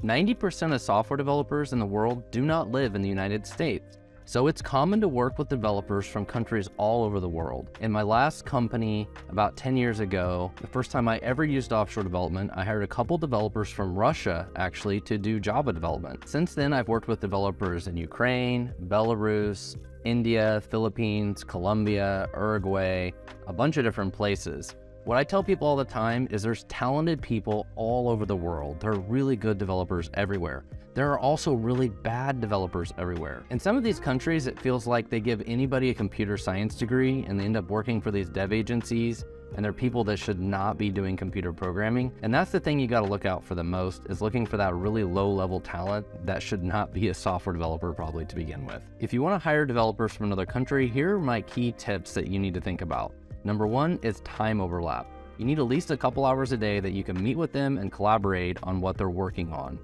90% of software developers in the world do not live in the United States. So it's common to work with developers from countries all over the world. In my last company, about 10 years ago, the first time I ever used offshore development, I hired a couple developers from Russia, actually, to do Java development. Since then, I've worked with developers in Ukraine, Belarus, India, Philippines, Colombia, Uruguay, a bunch of different places. What I tell people all the time is there's talented people all over the world. There are really good developers everywhere. There are also really bad developers everywhere. In some of these countries, it feels like they give anybody a computer science degree and they end up working for these dev agencies, and they're people that should not be doing computer programming. And that's the thing you gotta look out for the most, is looking for that really low-level talent that should not be a software developer probably to begin with. If you wanna hire developers from another country, here are my key tips that you need to think about. Number one is time overlap. You need at least a couple hours a day that you can meet with them and collaborate on what they're working on.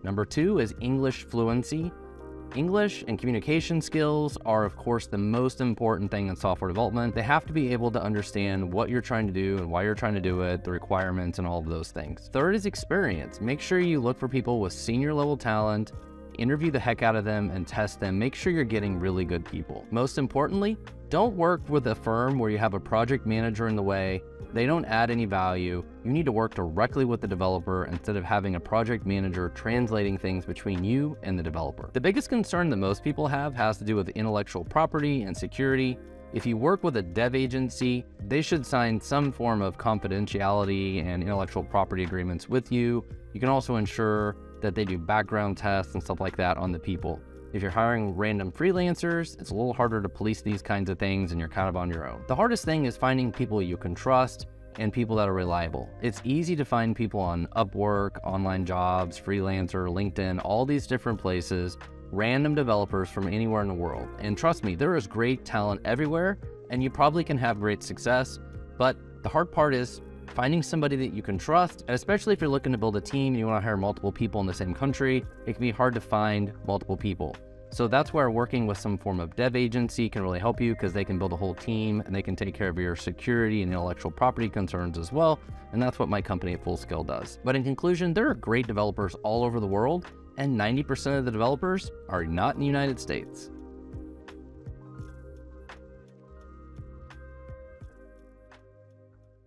Number two is English fluency. English and communication skills are, of course, the most important thing in software development. They have to be able to understand what you're trying to do and why you're trying to do it, the requirements, and all of those things. Third is experience. Make sure you look for people with senior level talent, interview the heck out of them, and test them. Make sure you're getting really good people. Most importantly, don't work with a firm where you have a project manager in the way. They don't add any value. You need to work directly with the developer instead of having a project manager translating things between you and the developer. The biggest concern that most people have has to do with intellectual property and security. If you work with a dev agency, they should sign some form of confidentiality and intellectual property agreements with you. You can also ensure that they do background tests and stuff like that on the people. If you're hiring random freelancers, it's a little harder to police these kinds of things and you're kind of on your own. The hardest thing is finding people you can trust and people that are reliable. It's easy to find people on Upwork, Online Jobs, Freelancer, LinkedIn, all these different places, random developers from anywhere in the world. And trust me, there is great talent everywhere and you probably can have great success, but the hard part is finding somebody that you can trust, and especially if you're looking to build a team and you want to hire multiple people in the same country, it can be hard to find multiple people. So that's where working with some form of dev agency can really help you, because they can build a whole team and they can take care of your security and intellectual property concerns as well. And that's what my company at Fullscale does. But in conclusion, there are great developers all over the world, and 90% of the developers are not in the United States.